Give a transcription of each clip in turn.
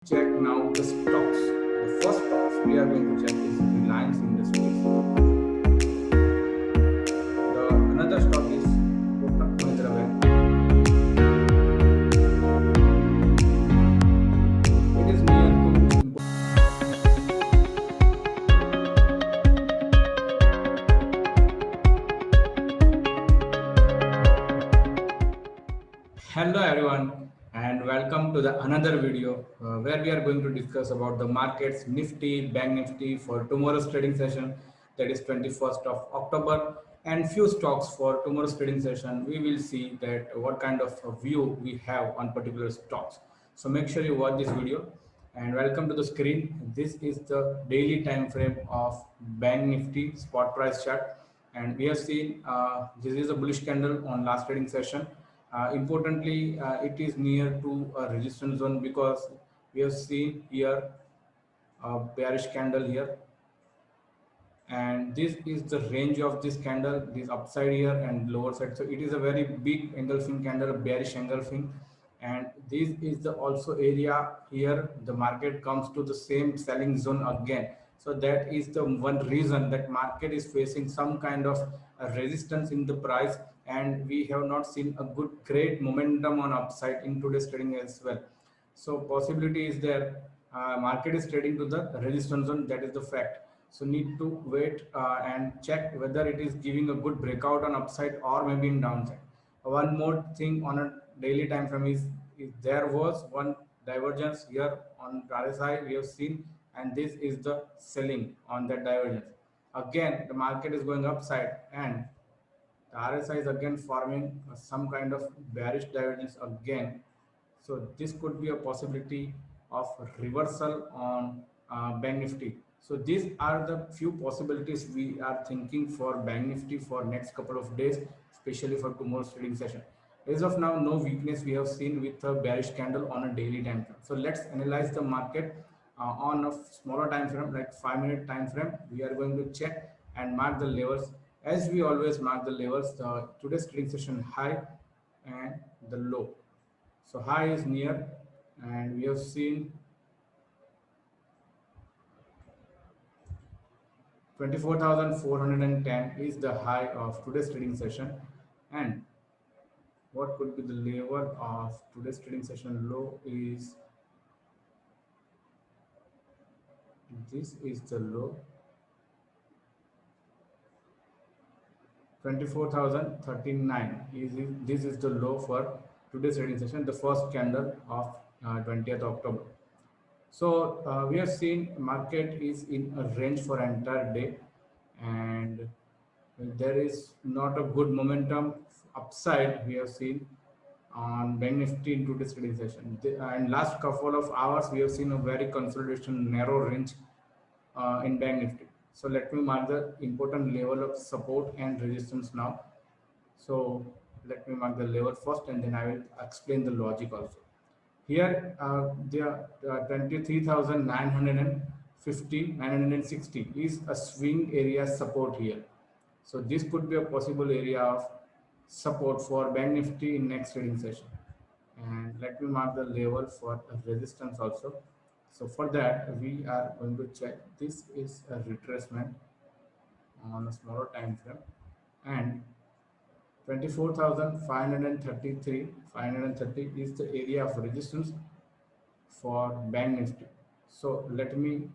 check now the stocks. The first stocks we are going to check is Reliance Industries. The another stock is Kotak Mahindra Bank. It is near to Hello everyone and welcome to the another video where we are going to discuss about the markets Nifty, Bank Nifty for tomorrow's trading session, that is 21st of October, and few stocks for tomorrow's trading session. We will see that what kind of a view we have on particular stocks. So make sure you watch this video and welcome to the screen. This is the daily time frame of Bank Nifty spot price chart, and we have seen this is a bullish candle on last trading session. Importantly, it is near to a resistance zone because we have seen here a bearish candle here, and this is the range of this candle, this upside here and lower side. So it is a very big engulfing candle, a bearish engulfing, and this is the also area here the market comes to the same selling zone again. So that is the one reason that market is facing some kind of resistance in the price, and we have not seen a good great momentum on upside in today's trading as well. So possibility is there, market is trading to the resistance zone, that is the fact. So need to wait and check whether it is giving a good breakout on upside or maybe in downside. One more thing on a daily time frame is there was one divergence here on RSI we have seen, and this is the selling on that divergence. Again, the market is going upside, and the RSI is again forming some kind of bearish divergence again. So this could be a possibility of reversal on Bank Nifty. So these are the few possibilities we are thinking for Bank Nifty for next couple of days, especially for tomorrow's trading session. As of now, no weakness we have seen with a bearish candle on a daily time frame. So let's analyze the market on a smaller time frame, like 5-minute time frame. We are going to check and mark the levels as we always mark the levels. Today's trading session high and the low. So high is near, and we have seen 24,410 is the high of today's trading session. And what could be the level of today's trading session low is, this is the low, 24,039 is this is the low for today's trading session, the first candle of 20th October. So we have seen market is in a range for entire day, and there is not a good momentum upside we have seen on Bank Nifty in today's trading session. And last couple of hours we have seen a very consolidation narrow range in Bank Nifty. So let me mark the important level of support and resistance now. So let me mark the level first, and then I will explain the logic also. Here, the 23,950, 960 is a swing area support here. So this could be a possible area of support for Bank Nifty in next trading session. And let me mark the level for resistance also. So for that, we are going to check. This is a retracement on a smaller time frame, and 24,533, 530 is the area of resistance for Bank Nifty. So let me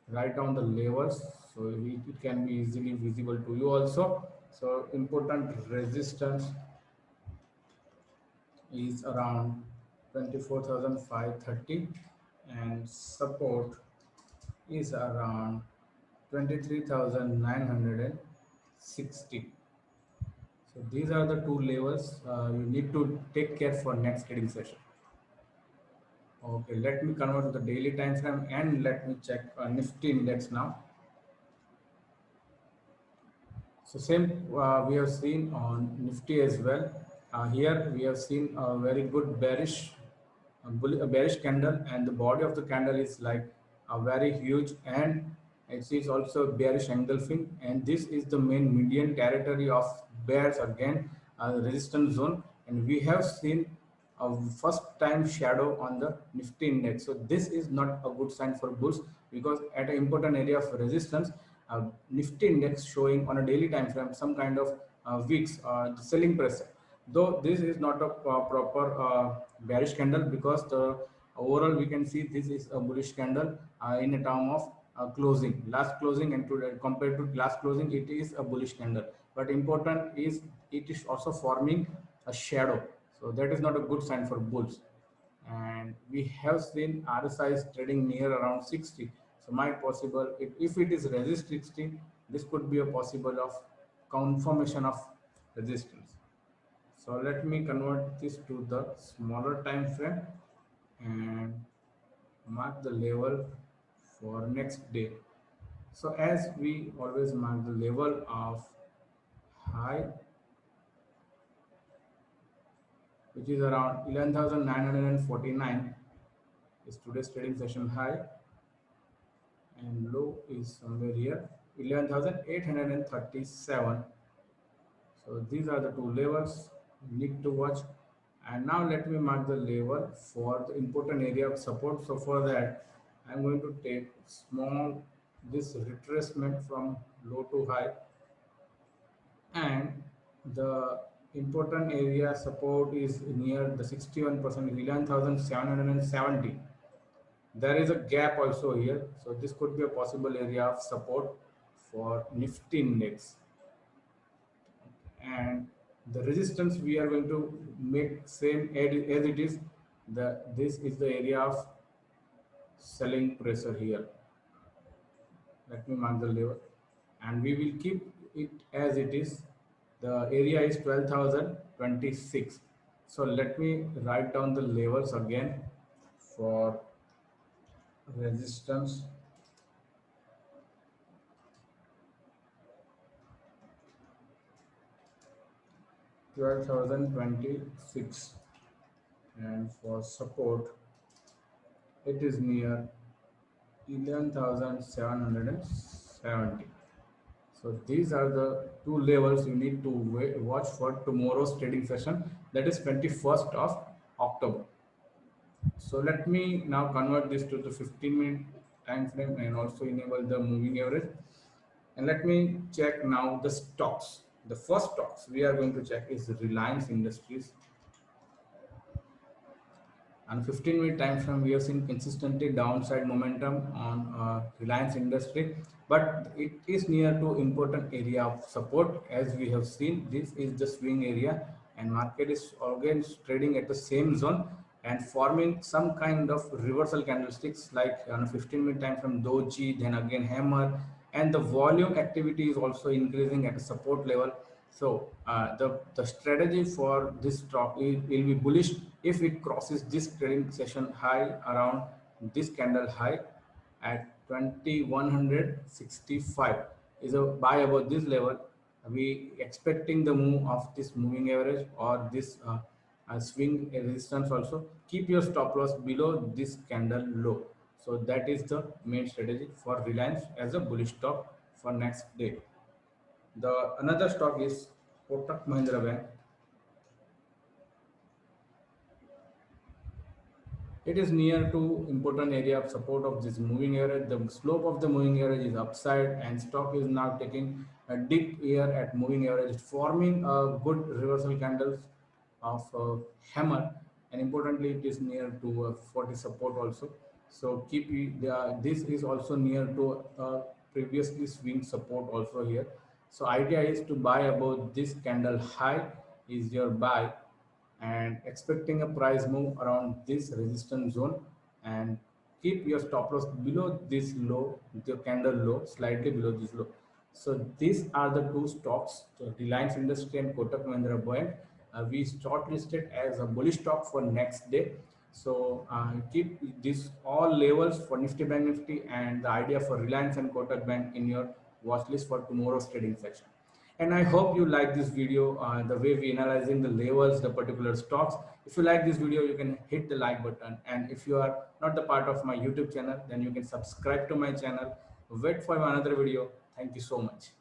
write down the levels so it can be easily visible to you also. So important resistance is around 24,530, and support is around 23,960. So these are the two levels you need to take care for next trading session. Okay, let me convert to the daily time frame and let me check Nifty index now. So same we have seen on Nifty as well. Here we have seen a very good bearish, a bearish candle, and the body of the candle is like a very huge, and it is also bearish engulfing, and this is the main median territory of bears again, resistance zone, and we have seen a first time shadow on the Nifty index. So this is not a good sign for bulls, because at an important area of resistance, Nifty index showing on a daily time frame some kind of weeks selling pressure. Though this is not a proper bearish candle, because the overall we can see this is a bullish candle in a term of closing, last closing, and to compared to last closing, it is a bullish candle. But important is it is also forming a shadow, so that is not a good sign for bulls. And we have seen RSI is trading near around 60. So might possible, if it is resist 60, this could be a possible of confirmation of resistance. So let me convert this to the smaller time frame and mark the level for next day. So as we always mark the level of high, which is around 11,949, is today's trading session high, and low is somewhere here 11,837. So these are the two levels you need to watch. And now let me mark the level for the important area of support. So for that, I'm going to take small this retracement from low to high, and the important area support is near the 61%, 11,770. There is a gap also here, so this could be a possible area of support for Nifty index. And the resistance we are going to make same as it is. This is the area of selling pressure here. Let me mark the level, and we will keep it as it is. The area is 12,026. So let me write down the levels again for resistance. 12,026, and for support it is near 11,770. So these are the two levels you need to watch for tomorrow's trading session, that is 21st of October. So let me now convert this to the 15-minute time frame and also enable the moving average. And let me check now the stocks. The first stocks we are going to check is Reliance Industries. On 15-minute time frame, we have seen consistently downside momentum on Reliance Industry, but it is near to important area of support. As we have seen, this is the swing area, and market is again trading at the same zone and forming some kind of reversal candlesticks, like on a 15-minute time frame doji, then again hammer, and the volume activity is also increasing at a support level. So the strategy for this stock will be bullish if it crosses this trading session high around this candle high at 2165 is a buy above this level. We expecting the move of this moving average or this swing resistance also. Keep your stop loss below this candle low. So that is the main strategy for Reliance as a bullish stock for next day. The another stock is Kotak Mahindra Bank. It is near to important area of support of this moving average. The slope of the moving average is upside, and stock is now taking a dip here at moving average, forming a good reversal candles of hammer. And importantly, it is near to 40 support also. So this is also near to previously swing support also here. So idea is to buy above this candle high is your buy, and expecting a price move around this resistance zone, and keep your stop loss below this low, the candle low, slightly below this low. So these are the two stocks, so Reliance Industry and Kotak Mahindra Bank. We shortlisted as a bullish stock for next day. So keep these all levels for Nifty Bank Nifty and the idea for Reliance and Kotak Bank in your watch list for tomorrow's trading session. And I hope you like this video, the way we analyzing the levels, the particular stocks. If you like this video, you can hit the like button. And if you are not the part of my YouTube channel, then you can subscribe to my channel. Wait for another video. Thank you so much.